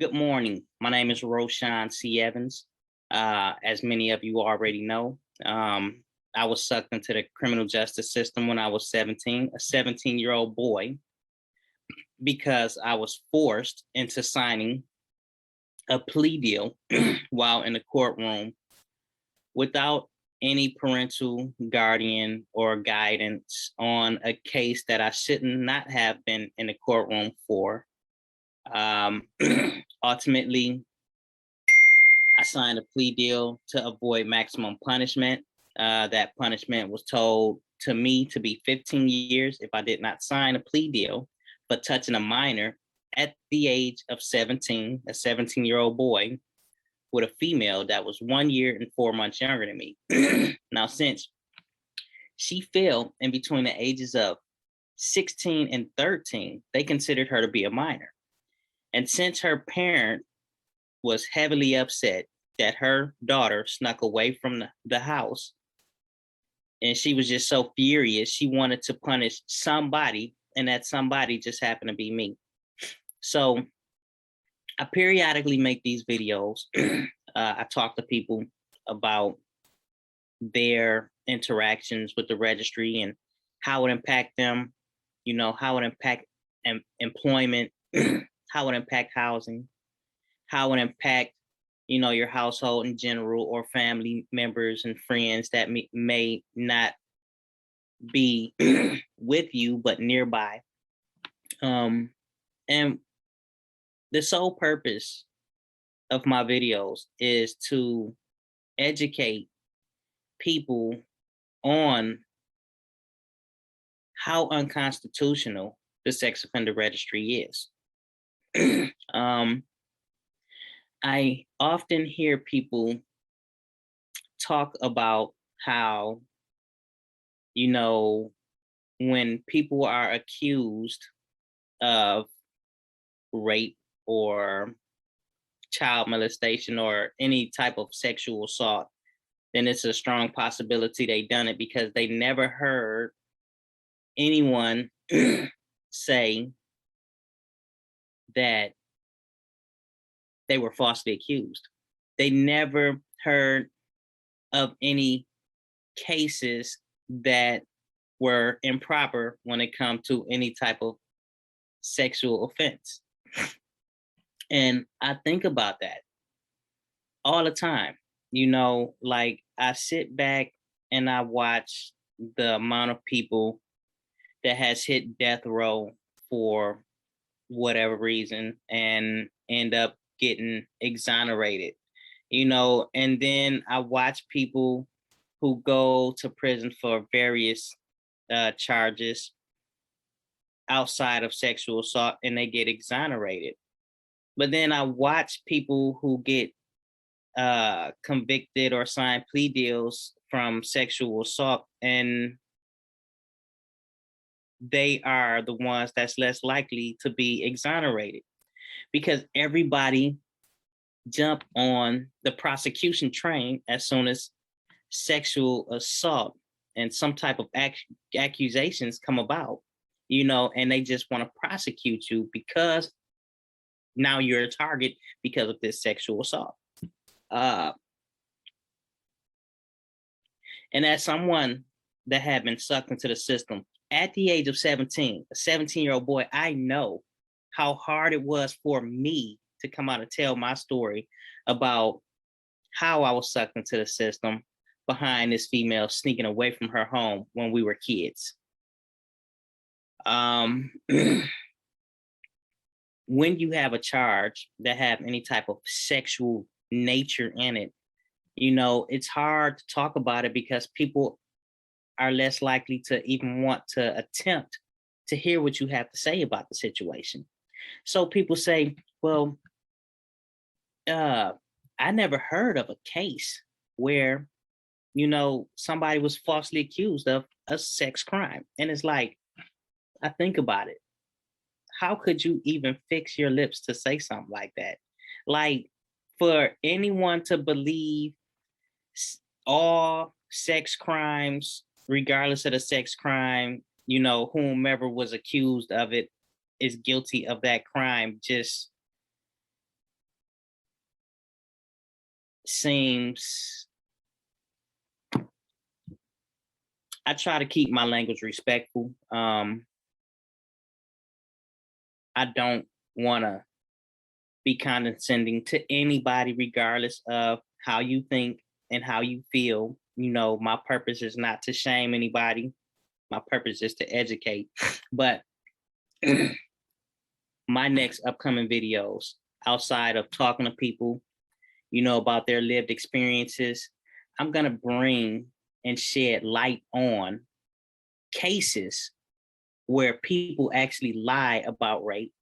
Good morning. My name is RoShawn C. Evans. As many of you already know, I was sucked into the criminal justice system when I was 17, a 17-year-old boy, because I was forced into signing a plea deal while in the courtroom without any parental guardian or guidance on a case that I should not have been in the courtroom for. Ultimately, I signed a plea deal to avoid maximum punishment. That punishment was told to me to be 15 years if I did not sign a plea deal for touching a minor at the age of 17, a 17-year-old boy with a female that was 1 year and 4 months younger than me. Now, since she fell in between the ages of 16 and 13, they considered her to be a minor. And since her parent was heavily upset that her daughter snuck away from the house, and she was just so furious, she wanted to punish somebody, and that somebody just happened to be me. So I periodically make these videos. I talk to people about their interactions with the registry and how it impact them, how it impact employment, how it impact housing, how it impact, your household in general, or family members and friends that may not be with you, but nearby. And the sole purpose of my videos is to educate people on how unconstitutional the sex offender registry is. I often hear people talk about how, when people are accused of rape or child molestation or any type of sexual assault, then it's a strong possibility they done it because they never heard anyone say that they were falsely accused. They never heard of any cases that were improper when it comes to any type of sexual offense. And I think about that all the time. Like I sit back and I watch the amount of people that has hit death row for whatever reason and end up getting exonerated, and then I watch people who go to prison for various charges outside of sexual assault and they get exonerated. But then I watch people who get convicted or sign plea deals from sexual assault, and they are the ones that's less likely to be exonerated because everybody jump on the prosecution train as soon as sexual assault and some type of accusations come about, and they just want to prosecute you because now you're a target because of this sexual assault. And as someone that had been sucked into the system at the age of 17, a 17-year-old boy, I know how hard it was for me to come out and tell my story about how I was sucked into the system behind this female sneaking away from her home when we were kids. When you have a charge that have any type of sexual nature in it, it's hard to talk about it because people are less likely to even want to attempt to hear what you have to say about the situation. So people say, well, I never heard of a case where, somebody was falsely accused of a sex crime. And it's like, I think about it. How could you even fix your lips to say something like that? Like, for anyone to believe all sex crimes, regardless of the sex crime, whomever was accused of it is guilty of that crime, just seems, I try to keep my language respectful. I don't want to be condescending to anybody, regardless of how you think and how you feel. You know, my purpose is not to shame anybody. My purpose is to educate. But my next upcoming videos, outside of talking to people, you know, about their lived experiences, I'm going to bring and shed light on cases where people actually lie about rape,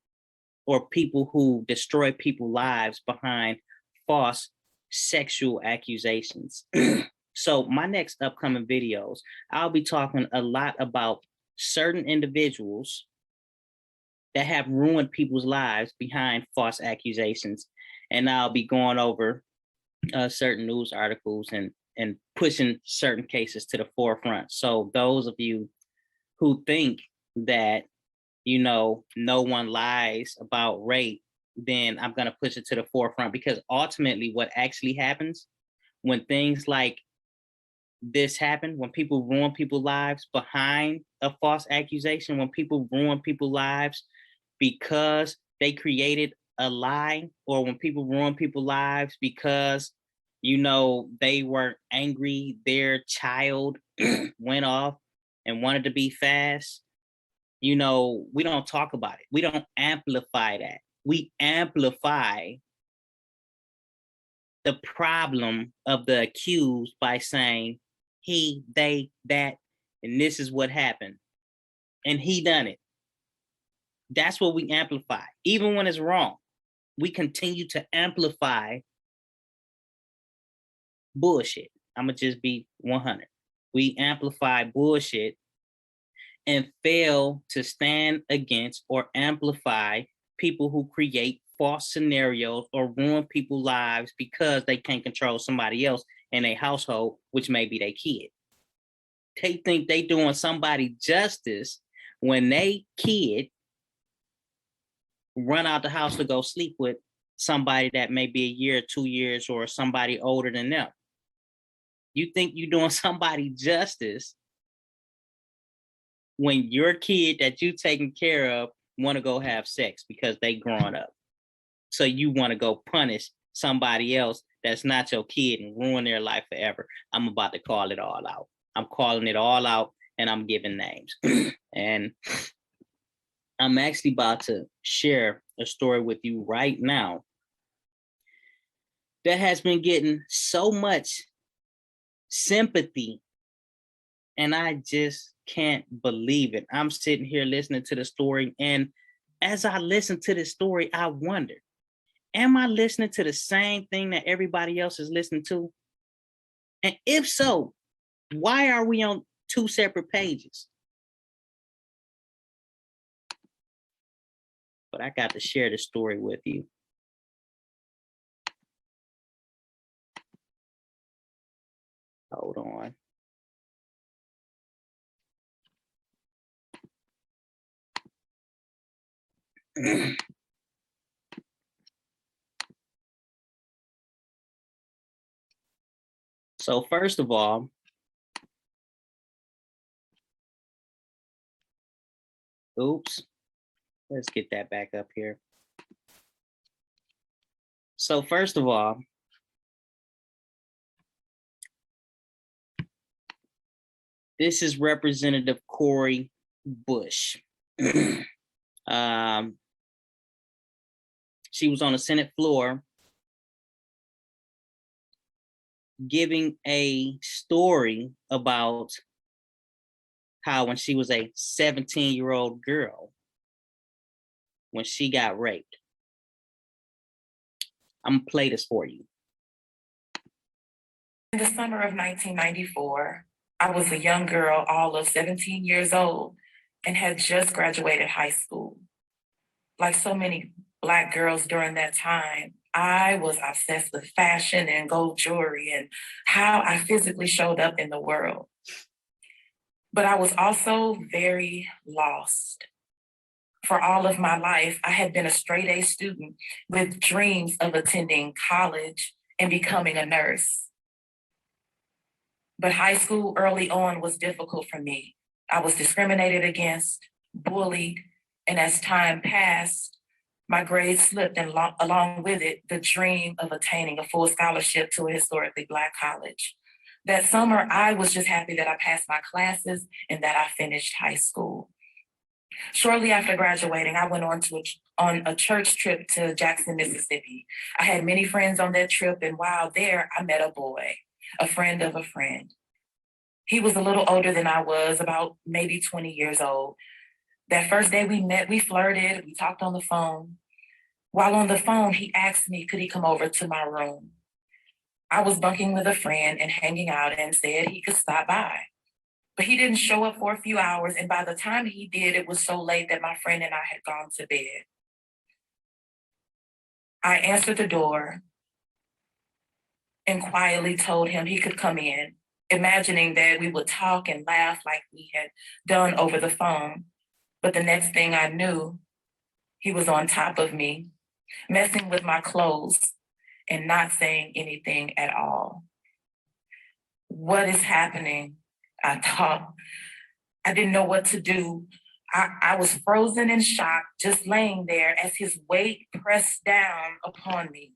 or people who destroy people's lives behind false sexual accusations. So my next upcoming videos, I'll be talking a lot about certain individuals that have ruined people's lives behind false accusations. And I'll be going over certain news articles and pushing certain cases to the forefront. So those of you who think that, you know, no one lies about rape, then I'm going to push it to the forefront, because ultimately what actually happens when things like this happen, when people ruin people's lives behind a false accusation, when people ruin people's lives because they created a lie, or when people ruin people's lives because, you know, they were angry, their child went off and wanted to be fast, you know, we don't talk about it. We don't amplify that. We amplify the problem of the accused by saying he, they, that, and this is what happened, and he done it. That's what we amplify. Even when it's wrong, we continue to amplify bullshit. I'm gonna just be 100. We amplify bullshit and fail to stand against or amplify people who create false scenarios or ruin people's lives because they can't control somebody else in a household, which may be their kid. They think they doing somebody justice when they kid run out the house to go sleep with somebody that may be a year, 2 years, or somebody older than them. You think you're doing somebody justice when your kid that you taking care of want to go have sex because they growing up. So you want to go punish somebody else that's not your kid and ruin their life forever. I'm about to call it all out. I'm calling it all out, and I'm giving names. And I'm actually about to share a story with you right now that has been getting so much sympathy, and I just can't believe it. I'm sitting here listening to the story, and as I listen to the story, I wonder, am I listening to the same thing that everybody else is listening to? And if so, why are we on two separate pages? But I got to share the story with you. Hold on. So first of all, oops, let's get that back up here. So first of all, this is Representative Cori Bush. She was on the Senate floor giving a story about how when she was a 17-year-old girl, when she got raped. I'm gonna play this for you. In the summer of 1994, I was a young girl, all of 17 years old, and had just graduated high school. Like so many Black girls during that time, I was obsessed with fashion and gold jewelry and how I physically showed up in the world. But I was also very lost. For all of my life, I had been a straight A student with dreams of attending college and becoming a nurse. But high school early on was difficult for me. I was discriminated against, bullied, and as time passed, my grades slipped, and along with it, the dream of attaining a full scholarship to a historically Black college. That summer, I was just happy that I passed my classes and that I finished high school. Shortly after graduating, I went on a church trip to Jackson, Mississippi. I had many friends on that trip, and while there, I met a boy, a friend of a friend. He was a little older than I was, about maybe 20 years old. That first day we met, we flirted, we talked on the phone. While on the phone, he asked me, could he come over to my room? I was bunking with a friend and hanging out and said he could stop by. But he didn't show up for a few hours, and by the time he did, it was so late that my friend and I had gone to bed. I answered the door and quietly told him he could come in, imagining that we would talk and laugh like we had done over the phone. But the next thing I knew, he was on top of me, messing with my clothes and not saying anything at all. What is happening? I thought. I didn't know what to do. I was frozen in shock, just laying there as his weight pressed down upon me.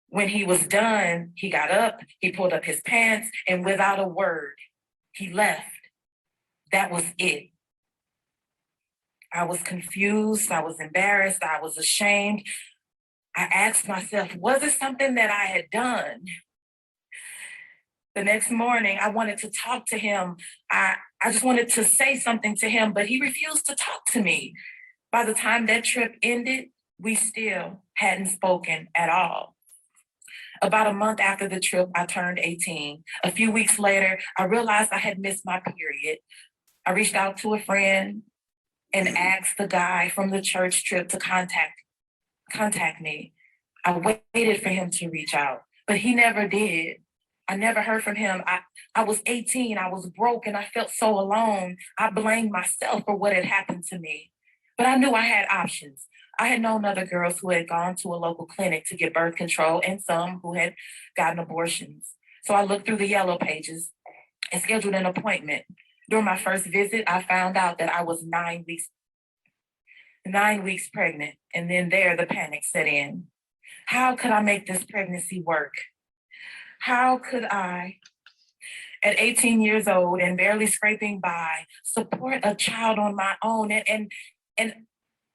When he was done, he got up, he pulled up his pants, and without a word, he left. That was it. I was confused, I was embarrassed, I was ashamed. I asked myself, was it something that I had done? The next morning, I wanted to talk to him. I just wanted to say something to him, but he refused to talk to me. By the time that trip ended, we still hadn't spoken at all. About a month after the trip, I turned 18. A few weeks later, I realized I had missed my period. I reached out to a friend and asked the guy from the church trip to contact me. I waited for him to reach out, but he never did. I never heard from him. I was 18, I was broke, and I felt so alone. I blamed myself for what had happened to me. But I knew I had options. I had known other girls who had gone to a local clinic to get birth control and some who had gotten abortions. So I looked through the yellow pages and scheduled an appointment. During my first visit, I found out that I was 9 weeks pregnant, and then the panic set in. How could I make this pregnancy work? How could I, at 18 years old and barely scraping by, support a child on my own? And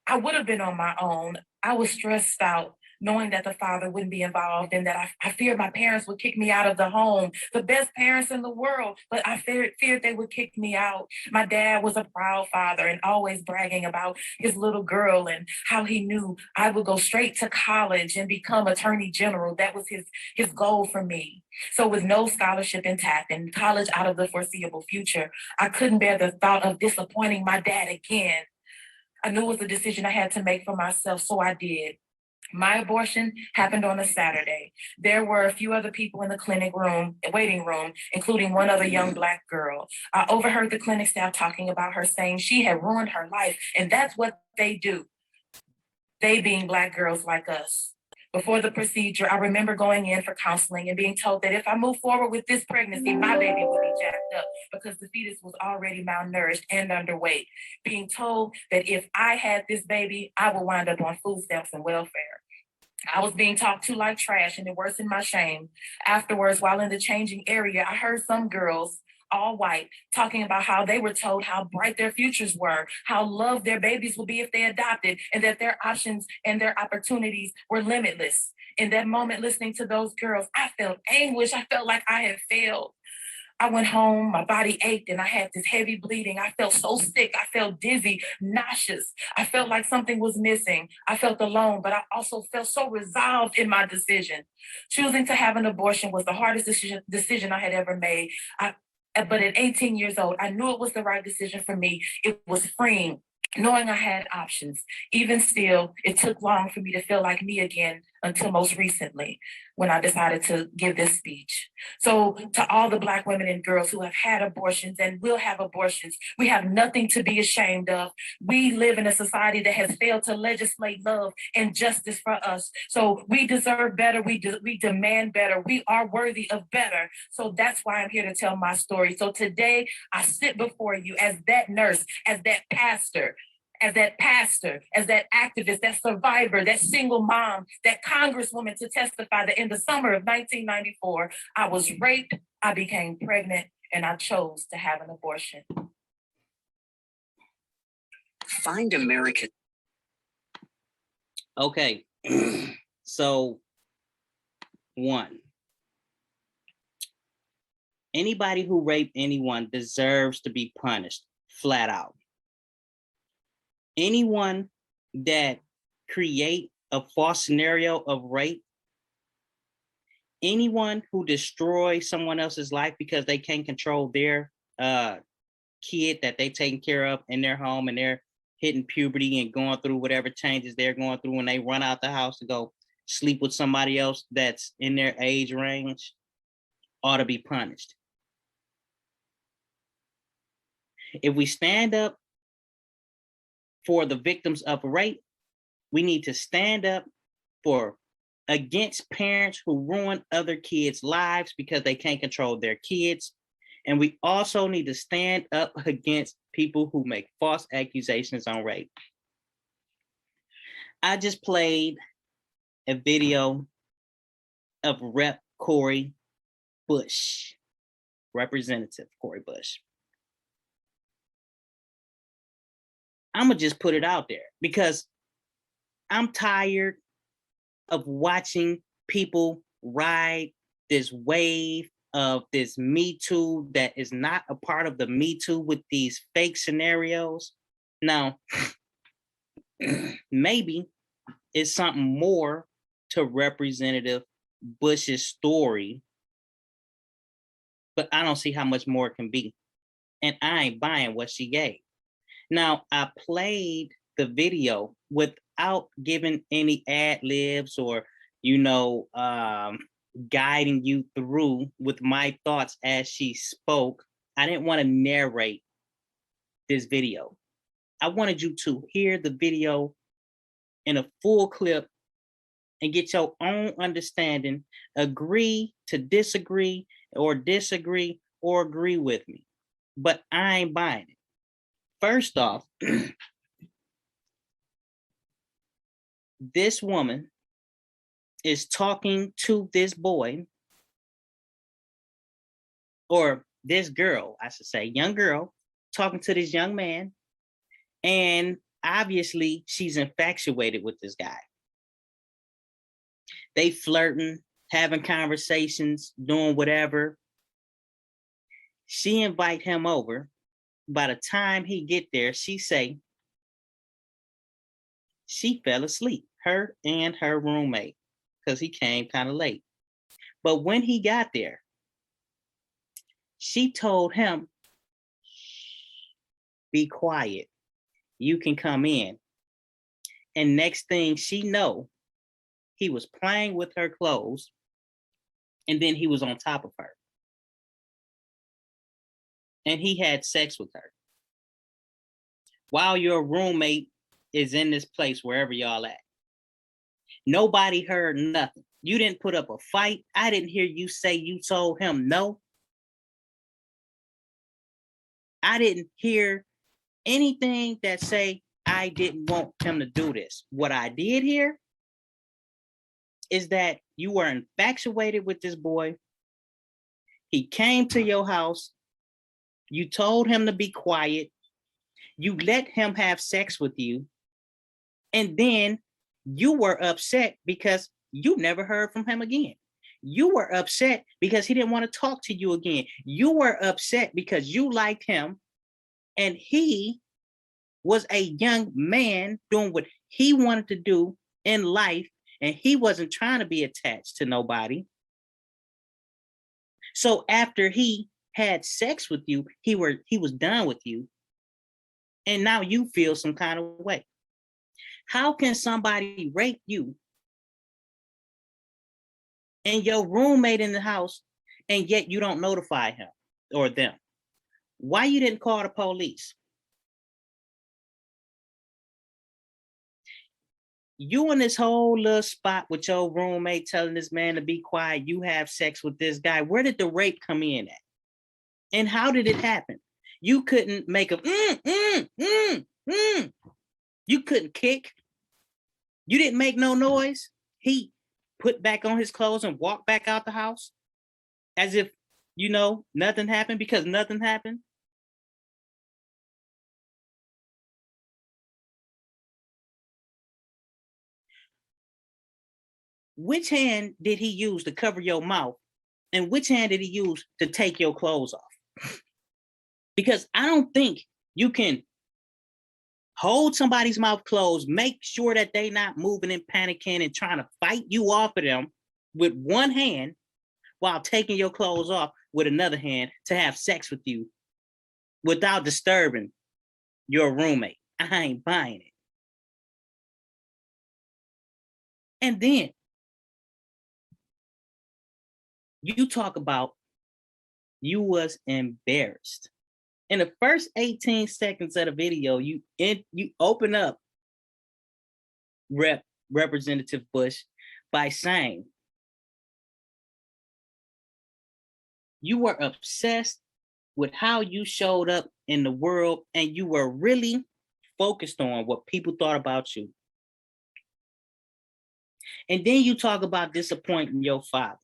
I would have been on my own. I was stressed out, knowing that the father wouldn't be involved and that I feared my parents would kick me out of the home, the best parents in the world, but I feared they would kick me out. My dad was a proud father and always bragging about his little girl and how he knew I would go straight to college and become attorney general. That was his goal for me. So with no scholarship intact and college out of the foreseeable future, I couldn't bear the thought of disappointing my dad again. I knew it was a decision I had to make for myself, so I did. My abortion happened on a Saturday. There were a few other people in the waiting room, including one other young Black girl. I overheard the clinic staff talking about her, saying she had ruined her life, and that's what they do. They being Black girls like us. Before the procedure, I remember going in for counseling and being told that if I move forward with this pregnancy, my baby would be jacked up because the fetus was already malnourished and underweight. Being told that if I had this baby, I would wind up on food stamps and welfare. I was being talked to like trash, and it worsened my shame. Afterwards, while in the changing area, I heard some girls, all white, talking about how they were told how bright their futures were, how loved their babies would be if they adopted, and that their options and their opportunities were limitless. In that moment, listening to those girls, I felt anguish. I felt like I had failed. I went home, my body ached, and I had this heavy bleeding. I felt so sick. I felt dizzy, nauseous. I felt like something was missing. I felt alone, but I also felt so resolved in my decision. Choosing to have an abortion was the hardest decision I had ever made. But at 18 years old, I knew it was the right decision for me. It was freeing, knowing I had options. Even still, it took long for me to feel like me again until most recently when I decided to give this speech. So to all the Black women and girls who have had abortions and will have abortions, we have nothing to be ashamed of. We live in a society that has failed to legislate love and justice for us. So we deserve better. We demand better. We are worthy of better. So that's why I'm here to tell my story. So today I sit before you as that nurse, as that pastor, as that activist, that survivor, that single mom, that congresswoman to testify that in the summer of 1994, I was raped, I became pregnant, and I chose to have an abortion. Find American. Okay, so one, anybody who raped anyone deserves to be punished, flat out. Anyone that create a false scenario of rape, anyone who destroys someone else's life because they can't control their kid that they taking care of in their home and they're hitting puberty and going through whatever changes they're going through when they run out the house to go sleep with somebody else that's in their age range, ought to be punished. If we stand up for the victims of rape, we need to stand up against parents who ruin other kids' lives because they can't control their kids. And we also need to stand up against people who make false accusations on rape. I just played a video of Rep. Cori Bush, Representative Cori Bush. I'm gonna just put it out there because I'm tired of watching people ride this wave of this Me Too that is not a part of the Me Too with these fake scenarios. Now, maybe it's something more to Representative Bush's story, but I don't see how much more it can be. And I ain't buying what she gave. Now, I played the video without giving any ad libs or, guiding you through with my thoughts as she spoke. I didn't want to narrate this video. I wanted you to hear the video in a full clip and get your own understanding, agree to disagree or agree with me. But I ain't buying it. First off, this woman is talking to this boy, or this girl, I should say, young girl, talking to this young man. And obviously she's infatuated with this guy. They flirting, having conversations, doing whatever. She invite him over. By the time he get there, she say she fell asleep, her and her roommate, because he came kind of late. But when he got there, she told him, be quiet, you can come in. And next thing she know, he was playing with her clothes, and then he was on top of her. And he had sex with her while your roommate is in this place, wherever y'all at. Nobody heard nothing. You didn't put up a fight. I didn't hear you say you told him no. I didn't hear anything that say I didn't want him to do this. What I did hear is that you were infatuated with this boy. He came to your house. You told him to be quiet. You let him have sex with you. And then you were upset because you never heard from him again. You were upset because he didn't want to talk to you again. You were upset because you liked him and he was a young man doing what he wanted to do in life, and he wasn't trying to be attached to nobody. So after he had sex with you, he was done with you, and now you feel some kind of way. How can somebody rape you and your roommate in the house, and yet you don't notify him or them? Why you didn't call the police? You in this whole little spot with your roommate telling this man to be quiet, you have sex with this guy. Where did the rape come in at? And how did it happen? You couldn't make a You couldn't kick. You didn't make no noise. He put back on his clothes and walked back out the house as if, nothing happened, because nothing happened. Which hand did he use to cover your mouth? And which hand did he use to take your clothes off? Because I don't think you can hold somebody's mouth closed, make sure that they not moving and panicking and trying to fight you off of them with one hand while taking your clothes off with another hand to have sex with you without disturbing your roommate. I ain't buying it. And then you talk about you was embarrassed. In the first 18 seconds of the video, you open up Representative Bush by saying you were obsessed with how you showed up in the world, and you were really focused on what people thought about you. And then you talk about disappointing your father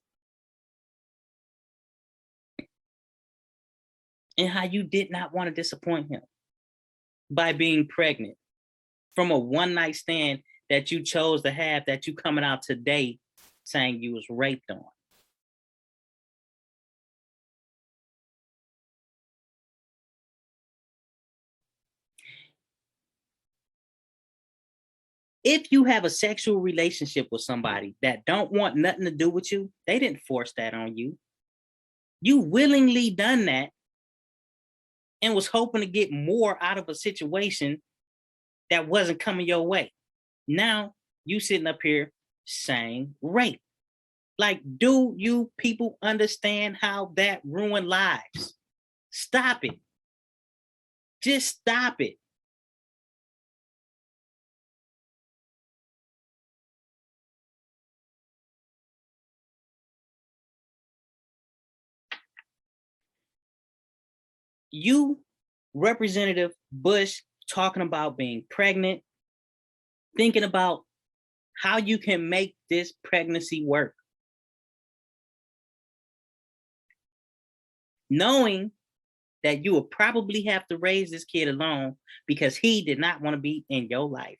and how you did not want to disappoint him by being pregnant from a one-night stand that you chose to have, that you coming out today saying you was raped on. If you have a sexual relationship with somebody that don't want nothing to do with you, they didn't force that on you. You willingly done that and was hoping to get more out of a situation that wasn't coming your way. Now you sitting up here saying rape. Like, do you people understand how that ruined lives? Stop it. Just stop it. You, Representative Bush, talking about being pregnant, thinking about how you can make this pregnancy work. Knowing that you will probably have to raise this kid alone because he did not want to be in your life.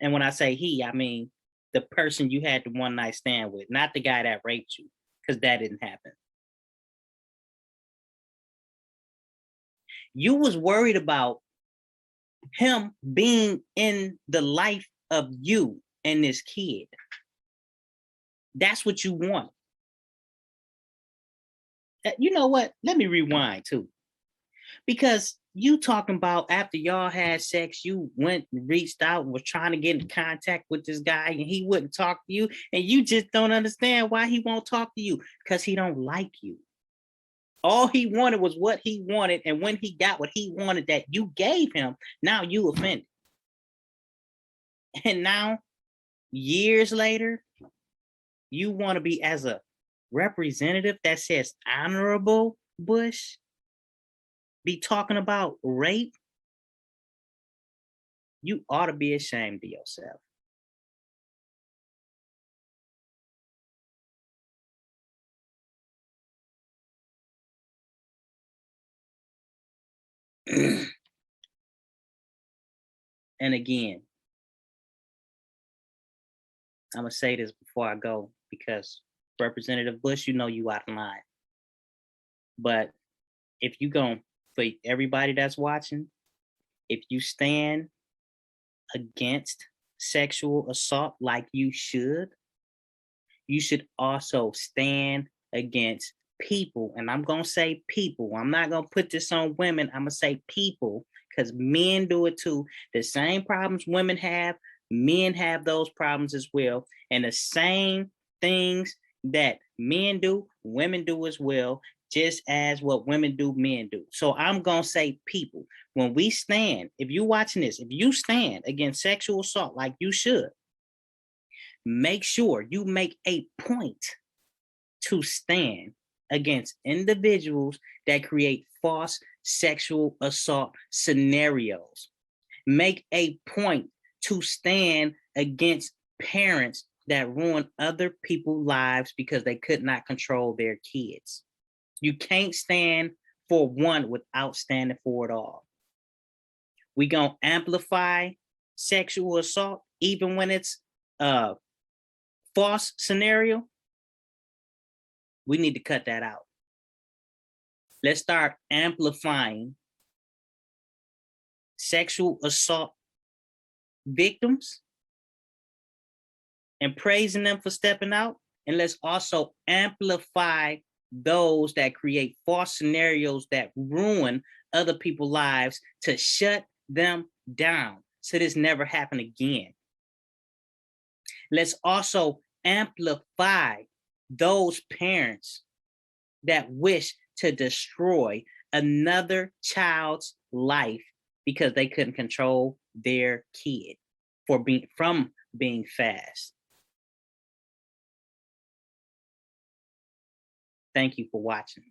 And when I say he, I mean the person you had the one night stand with, not the guy that raped you, because that didn't happen. You was worried about him being in the life of you and this kid. That's what you want. You know what? Let me rewind too. Because you talking about after y'all had sex, you went and reached out and was trying to get in contact with this guy and he wouldn't talk to you. And you just don't understand why he won't talk to you, because he don't like you. All he wanted was what he wanted. And when he got what he wanted that you gave him, now you offended. And now, years later, you want to be as a representative that says Honorable Bush be talking about rape? You ought to be ashamed of yourself. And again, I'm going to say this before I go, because Representative Bush, you know you out of line. But if you going, for everybody that's watching, if you stand against sexual assault like you should also stand against people. And I'm going to say people. I'm not going to put this on women. I'm going to say people, because men do it too. The same problems women have, Men have those problems as well. And the same things that men do, women do as well, just as what women do, men do. So I'm going to say, people, when we stand, if you're watching this, if you stand against sexual assault like you should, make sure you make a point to stand against individuals that create false sexual assault scenarios. Make a point to stand against parents that ruin other people's lives because they could not control their kids. You can't stand for one without standing for it all. We're going to amplify sexual assault, even when it's a false scenario. We need to cut that out. Let's start amplifying sexual assault victims and praising them for stepping out. And let's also amplify those that create false scenarios that ruin other people's lives to shut them down so this never happen again. Let's also amplify those parents that wish to destroy another child's life because they couldn't control their kid from being fast. Thank you for watching.